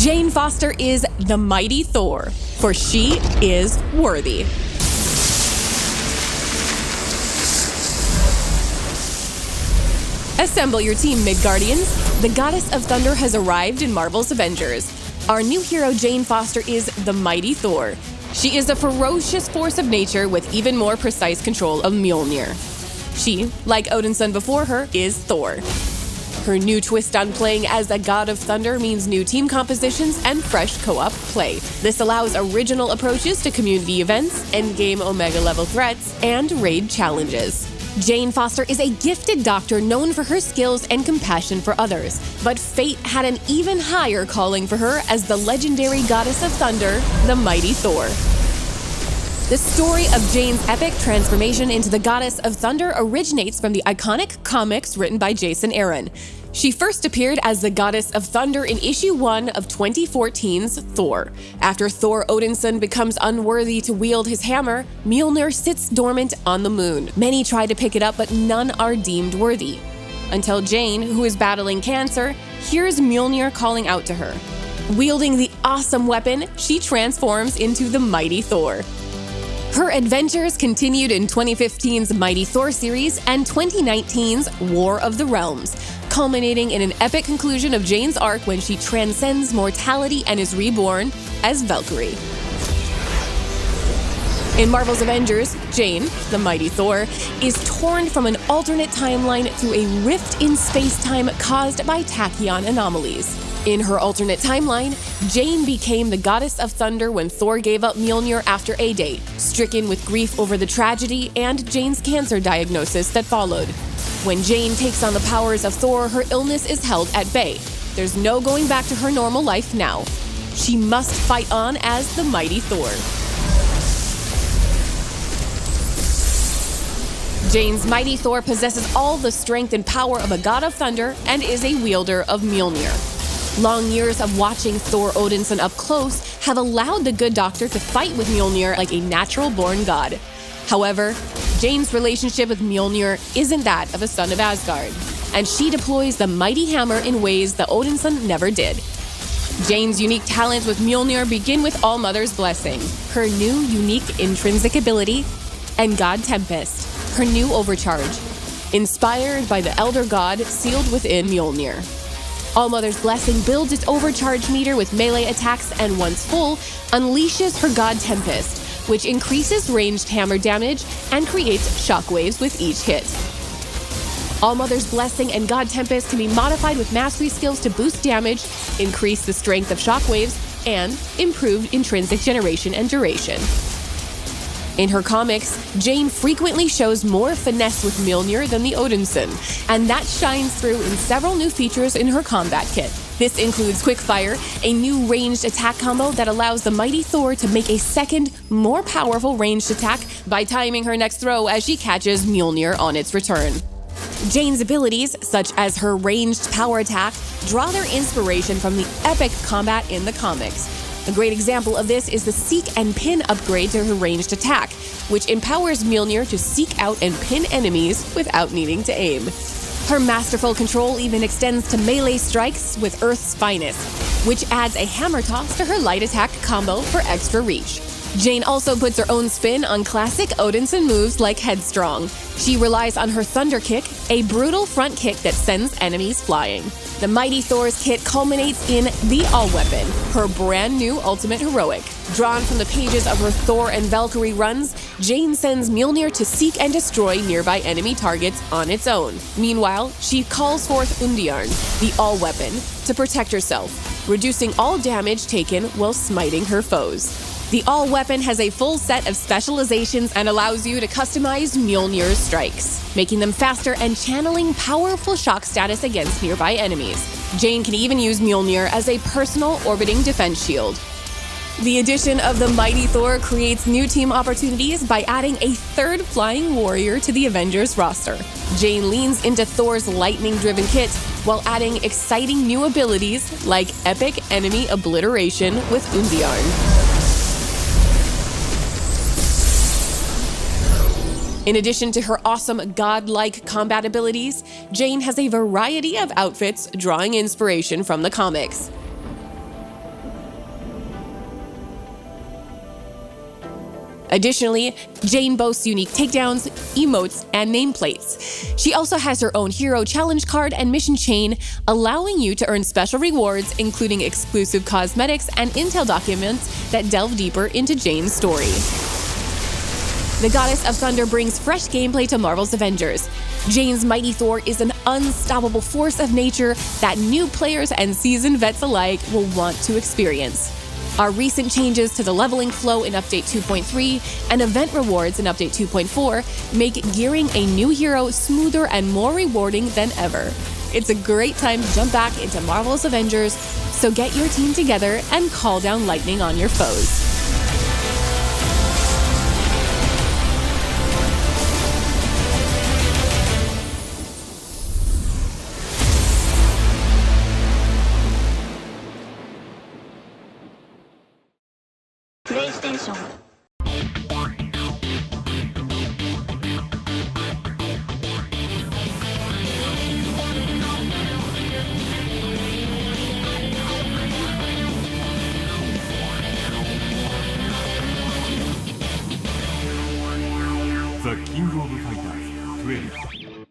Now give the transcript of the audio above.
Jane Foster is the mighty Thor, for she is worthy. Assemble your team, Midgardians. The Goddess of Thunder has arrived in Marvel's Avengers. Our new hero, Jane Foster, is the mighty Thor. She is a ferocious force of nature with even more precise control of Mjolnir. She, like Odin's son before her, is Thor. Her new twist on playing as a god of thunder means new team compositions and fresh co-op play. This allows original approaches to community events, endgame Omega-level threats, and raid challenges. Jane Foster is a gifted doctor known for her skills and compassion for others, but fate had an even higher calling for her as the legendary goddess of thunder, the mighty Thor. The story of Jane's epic transformation into the Goddess of Thunder originates from the iconic comics written by Jason Aaron. She first appeared as the Goddess of Thunder in issue 1 of 2014's Thor. After Thor Odinson becomes unworthy to wield his hammer, Mjolnir sits dormant on the moon. Many try to pick it up, but none are deemed worthy. Until Jane, who is battling cancer, hears Mjolnir calling out to her. Wielding the awesome weapon, she transforms into the mighty Thor. Her adventures continued in 2015's Mighty Thor series and 2019's War of the Realms, culminating in an epic conclusion of Jane's arc when she transcends mortality and is reborn as Valkyrie. In Marvel's Avengers, Jane, the mighty Thor, is torn from an alternate timeline through a rift in space-time caused by tachyon anomalies. In her alternate timeline, Jane became the Goddess of Thunder when Thor gave up Mjolnir after A-Day, stricken with grief over the tragedy and Jane's cancer diagnosis that followed. When Jane takes on the powers of Thor, her illness is held at bay. There's no going back to her normal life now. She must fight on as the mighty Thor. Jane's mighty Thor possesses all the strength and power of a god of thunder and is a wielder of Mjolnir. Long years of watching Thor Odinson up close have allowed the good doctor to fight with Mjolnir like a natural-born god. However, Jane's relationship with Mjolnir isn't that of a son of Asgard, and she deploys the mighty hammer in ways that Odinson never did. Jane's unique talents with Mjolnir begin with Allmother's blessing, her new unique intrinsic ability, and God Tempest, her new overcharge, inspired by the Elder God sealed within Mjolnir. Allmother's blessing builds its overcharge meter with melee attacks and once full, unleashes her God Tempest, which increases ranged hammer damage and creates shockwaves with each hit. Allmother's blessing and God Tempest can be modified with mastery skills to boost damage, increase the strength of shockwaves, and improve intrinsic generation and duration. In her comics, Jane frequently shows more finesse with Mjolnir than the Odinson, and that shines through in several new features in her combat kit. This includes Quickfire, a new ranged attack combo that allows the mighty Thor to make a second, more powerful ranged attack by timing her next throw as she catches Mjolnir on its return. Jane's abilities, such as her ranged power attack, draw their inspiration from the epic combat in the comics. A great example of this is the Seek and Pin upgrade to her ranged attack, which empowers Mjolnir to seek out and pin enemies without needing to aim. Her masterful control even extends to melee strikes with Earth's Finest, which adds a hammer toss to her light attack combo for extra reach. Jane also puts her own spin on classic Odinson moves like Headstrong. She relies on her Thunder Kick, a brutal front kick that sends enemies flying. The mighty Thor's kit culminates in the All-Weapon, her brand new ultimate heroic. Drawn from the pages of her Thor and Valkyrie runs, Jane sends Mjolnir to seek and destroy nearby enemy targets on its own. Meanwhile, she calls forth Undiarn, the All-Weapon, to protect herself, reducing all damage taken while smiting her foes. The All-Weapon has a full set of specializations and allows you to customize Mjolnir's strikes, making them faster and channeling powerful shock status against nearby enemies. Jane can even use Mjolnir as a personal orbiting defense shield. The addition of the mighty Thor creates new team opportunities by adding a third flying warrior to the Avengers roster. Jane leans into Thor's lightning-driven kit while adding exciting new abilities like epic enemy obliteration with Undiarn. In addition to her awesome godlike combat abilities, Jane has a variety of outfits drawing inspiration from the comics. Additionally, Jane boasts unique takedowns, emotes, and nameplates. She also has her own hero challenge card and mission chain, allowing you to earn special rewards, including exclusive cosmetics and intel documents that delve deeper into Jane's story. The Goddess of Thunder brings fresh gameplay to Marvel's Avengers. Jane's mighty Thor is an unstoppable force of nature that new players and seasoned vets alike will want to experience. Our recent changes to the leveling flow in Update 2.3 and event rewards in Update 2.4 make gearing a new hero smoother and more rewarding than ever. It's a great time to jump back into Marvel's Avengers, so get your team together and call down lightning on your foes. PlayStation